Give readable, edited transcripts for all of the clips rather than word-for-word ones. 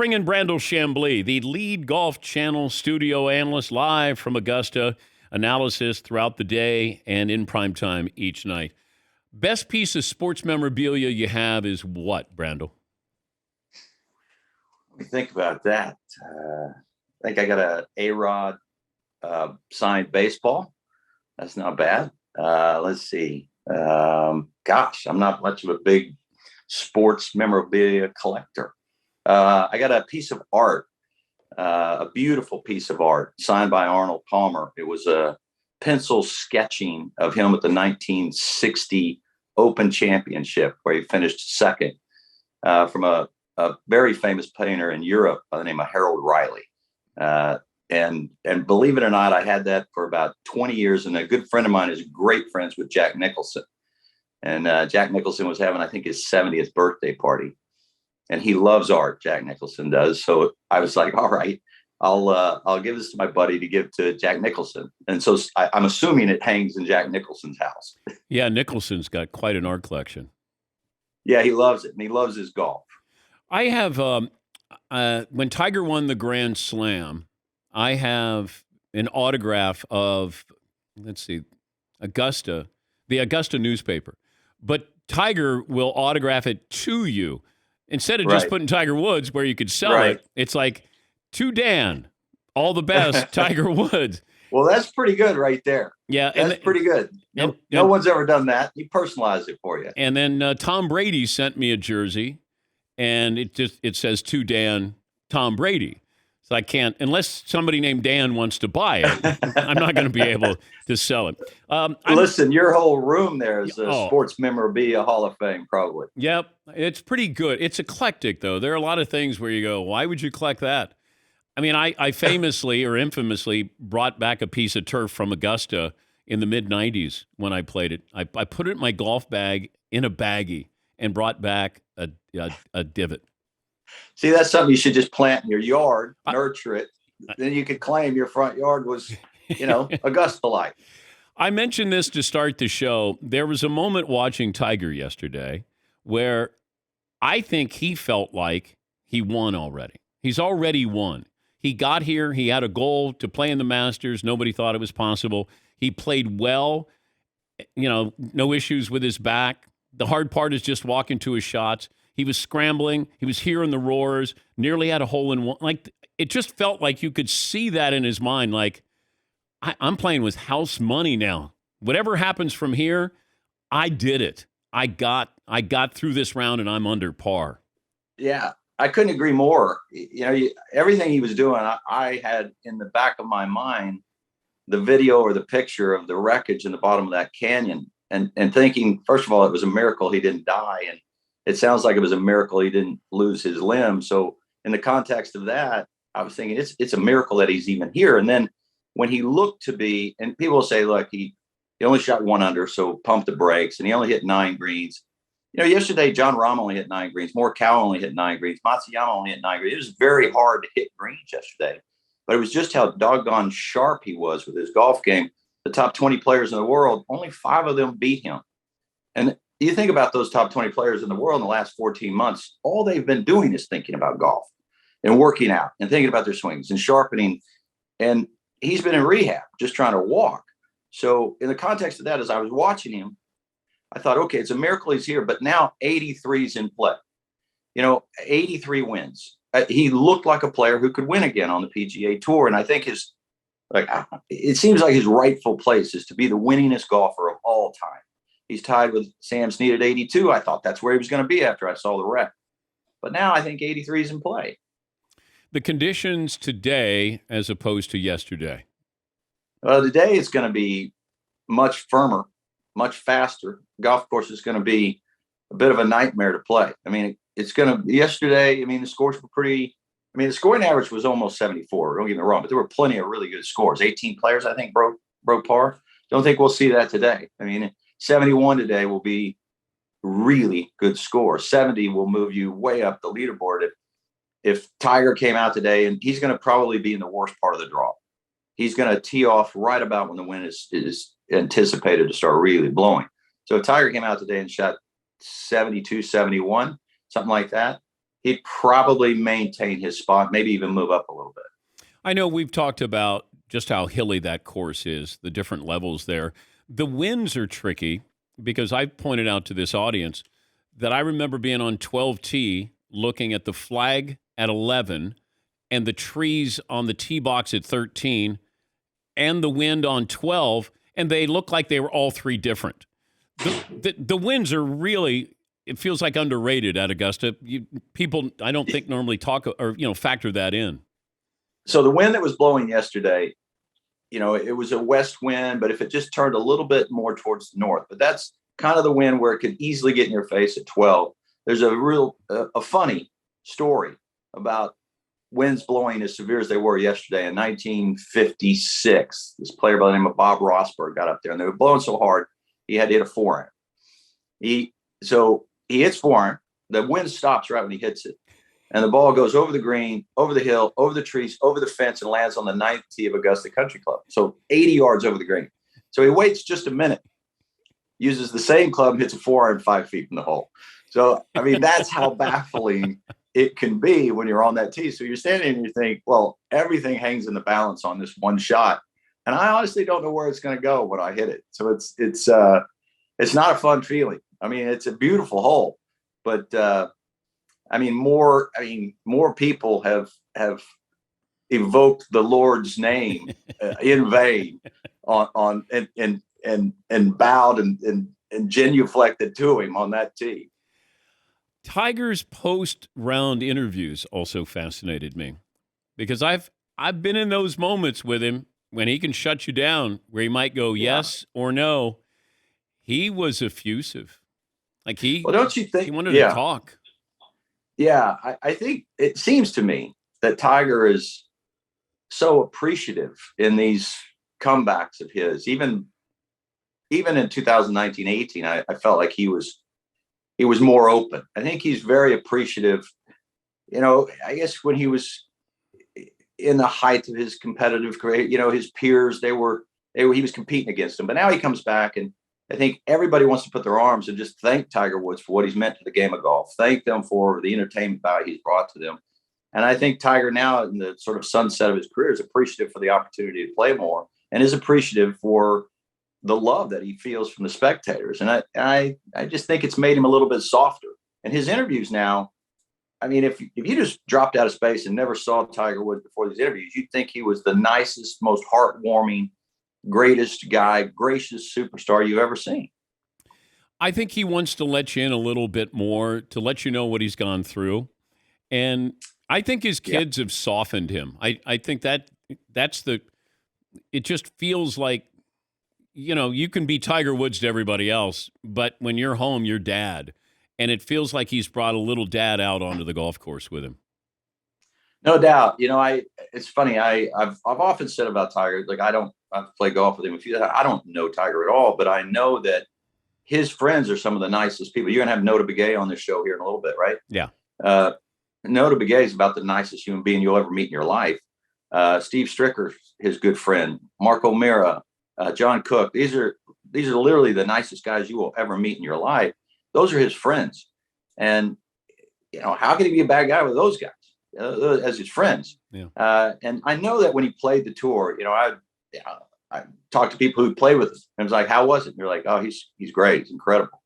bring in Brandel Chamblee, the lead Golf Channel studio analyst, live from Augusta. Analysis throughout the day and in prime time each night. Best piece of sports memorabilia you have is what, Brandel? Let me think about that. I think I got a A-Rod signed baseball. That's not bad. Let's see. Gosh, I'm not much of a big sports memorabilia collector. I got a piece of art, a beautiful piece of art signed by Arnold Palmer. It was a pencil sketching of him at the 1960 Open Championship, where he finished second, from a very famous painter in Europe by the name of Harold Riley. And believe it or not, I had that for about 20 years. And a good friend of mine is great friends with Jack Nicholson. And Jack Nicholson was having, I think, his 70th birthday party. And he loves art, Jack Nicholson does. So I was like, all right, I'll give this to my buddy to give to Jack Nicholson. And so I'm assuming it hangs in Jack Nicholson's house. Yeah, Nicholson's got quite an art collection. Yeah, he loves it. And he loves his golf. I have, when Tiger won the Grand Slam, I have an autograph of, let's see, Augusta, the Augusta newspaper. But Tiger will autograph it to you. Instead of just putting Tiger Woods where you could sell it, it's like, to Dan, all the best, Tiger Woods. Well, that's pretty good right there. Yeah. That's pretty good. No one's ever done that. He personalized it for you. And then Tom Brady sent me a jersey, and it says, to Dan, Tom Brady. So I can't, unless somebody named Dan wants to buy it, I'm not going to be able to sell it. Listen, your whole room there is a sports memorabilia Hall of Fame, probably. Yep. It's pretty good. It's eclectic, though. There are a lot of things where you go, why would you collect that? I mean, I famously or infamously brought back a piece of turf from Augusta in the mid-'90s when I played it. I put it in my golf bag in a baggie and brought back a divot. See, that's something you should just plant in your yard, nurture it. Then you could claim your front yard was, Augusta-like. I mentioned this to start the show. There was a moment watching Tiger yesterday where I think he felt like he won already. He's already won. He got here. He had a goal to play in the Masters. Nobody thought it was possible. He played well. No issues with his back. The hard part is just walking to his shots. He was scrambling. He was hearing the roars, nearly had a hole in one. Like, it just felt like you could see that in his mind. Like, I'm playing with house money now. Whatever happens from here, I did it. I got through this round, and I'm under par. Yeah, I couldn't agree more. Everything he was doing, I had in the back of my mind the video or the picture of the wreckage in the bottom of that canyon, and thinking, first of all, it was a miracle he didn't die, and it sounds like it was a miracle he didn't lose his limb. So in the context of that, I was thinking it's a miracle that he's even here. And then when he looked to be, and people say, look, he only shot 1 under, so pump the brakes, and he only hit 9 greens. Yesterday, John Rahm only hit 9 greens. Morikawa only hit 9 greens. Matsuyama only hit 9 greens. It was very hard to hit greens yesterday. But it was just how doggone sharp he was with his golf game. The top 20 players in the world, only 5 of them beat him. And you think about those top 20 players in the world in the last 14 months, all they've been doing is thinking about golf and working out and thinking about their swings and sharpening. And he's been in rehab, just trying to walk. So in the context of that, as I was watching him, I thought, okay, it's a miracle he's here, but now 83's in play. 83 wins. He looked like a player who could win again on the PGA Tour. And I think it seems like his rightful place is to be the winningest golfer of all time. He's tied with Sam Snead at 82. I thought that's where he was going to be after I saw the wreck. But now I think 83 is in play. The conditions today as opposed to yesterday? Today it's going to be much firmer, much faster. Golf course is going to be a bit of a nightmare to play. I mean, yesterday, the scores were pretty. The scoring average was almost 74. Don't get me wrong, but there were plenty of really good scores. 18 players, I think, broke par. Don't think we'll see that today. 71 today will be really good score. 70 will move you way up the leaderboard. If Tiger came out today, and he's going to probably be in the worst part of the draw. He's going to tee off right about when the wind is anticipated to start really blowing. So if Tiger came out today and shot 72, 71, something like that, he'd probably maintain his spot, maybe even move up a little bit. I know we've talked about just how hilly that course is, the different levels there. The winds are tricky because I've pointed out to this audience that I remember being on 12T looking at the flag at 11 and the trees on the tee box at 13 and the wind on 12, and they look like they were all three different. The winds are really, it feels like underrated at Augusta. People, I don't think normally talk or, factor that in. So the wind that was blowing yesterday, it was a west wind, but if it just turned a little bit more towards the north, but that's kind of the wind where it could easily get in your face at 12. There's a funny story about winds blowing as severe as they were yesterday in 1956. This player by the name of Bob Rosberg got up there, and they were blowing so hard he had to hit a forehand. He hits forehand. The wind stops right when he hits it, and the ball goes over the green, over the hill, over the trees, over the fence, and lands on the 9th tee of Augusta Country Club. So 80 yards over the green. So he waits just a minute, uses the same club, hits a forehand 5 feet from the hole. So, I mean, that's how baffling it can be when you're on that tee. So you're standing and you think, well, everything hangs in the balance on this one shot. And I honestly don't know where it's going to go when I hit it. So it's not a fun feeling. I mean, it's a beautiful hole, but more people have evoked the Lord's name in vain and bowed and genuflected to him on that tee. Tiger's post-round interviews also fascinated me because I've been in those moments with him when he can shut you down, where he might go yes or no. He was effusive. Like don't you think he wanted to talk? Yeah, I think it seems to me that Tiger is so appreciative in these comebacks of his. Even in 2019-18, I felt like he was more open. I think he's very appreciative. I guess when he was in the height of his competitive career, his peers, he was competing against them. But now he comes back, and I think everybody wants to put their arms and just thank Tiger Woods for what he's meant to the game of golf. Thank them for the entertainment value he's brought to them. And I think Tiger now, in the sort of sunset of his career, is appreciative for the opportunity to play more and is appreciative for the love that he feels from the spectators. And I just think it's made him a little bit softer. And his interviews now, I mean, if you just dropped out of space and never saw Tiger Woods before these interviews, you'd think he was the nicest, most heartwarming, greatest guy, gracious superstar you've ever seen. I think he wants to let you in a little bit more, to let you know what he's gone through. And I think his kids have softened him. I think that's it just feels like, you can be Tiger Woods to everybody else, but when you're home, you're dad. And it feels like he's brought a little dad out onto the golf course with him. No doubt. It's funny. I've often said about Tiger, like I've played golf with him a few times. I don't know Tiger at all, but I know that his friends are some of the nicest people. You're going to have Nota Begay on this show here in a little bit, right? Yeah. Nota Begay is about the nicest human being you'll ever meet in your life. Steve Stricker, his good friend, Mark O'Meara, John Cook. These are literally the nicest guys you will ever meet in your life. Those are his friends. And, how can he be a bad guy with those guys as his friends? Yeah. And I know that when he played the tour, I talked to people who played with him and was like, how was it? And they're like, oh, he's great. He's incredible.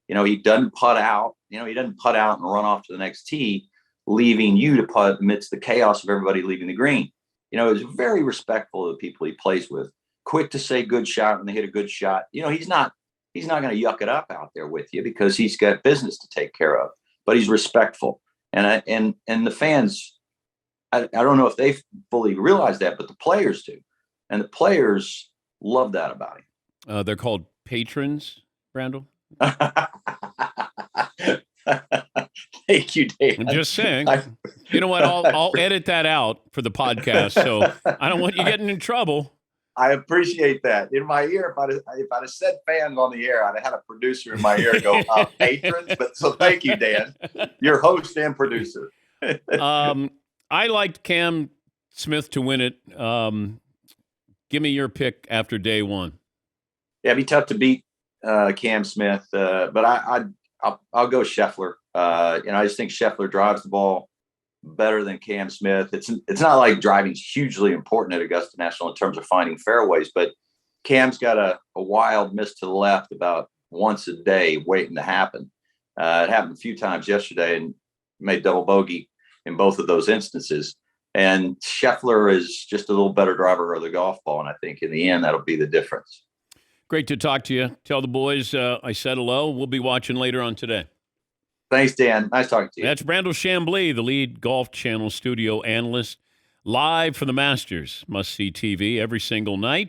He doesn't putt out. He doesn't putt out and run off to the next tee, leaving you to putt amidst the chaos of everybody leaving the green. He's very respectful of the people he plays with. Quick to say good shot when they hit a good shot. He's not going to yuck it up out there with you because he's got business to take care of. But he's respectful, and the fans. I don't know if they fully realize that, but the players do, and the players love that about him. They're called patrons, Brandel. Thank you, Dave. I'm just saying. You know what? I'll edit that out for the podcast, so I don't want you getting in trouble. I appreciate that. In my ear, if I'd have said fans on the air, I'd have had a producer in my ear go, patrons. But so thank you, Dan, your host and producer. I liked Cam Smith to win it. Give me your pick after day one. Yeah, it'd be tough to beat Cam Smith, but I'll go Scheffler. I just think Scheffler drives the ball better than Cam Smith. It's not like driving's hugely important at Augusta National in terms of finding fairways, but Cam's got a wild miss to the left about once a day waiting to happen. It happened a few times yesterday and made double bogey in both of those instances. And Scheffler is just a little better driver of the golf ball, and I think in the end that'll be the difference. Great to talk to you. Tell the boys I said hello. We'll be watching later on today. Thanks, Dan. Nice talking to you. That's Brandel Chamblee, the lead Golf Channel studio analyst, live for the Masters. Must-see TV every single night.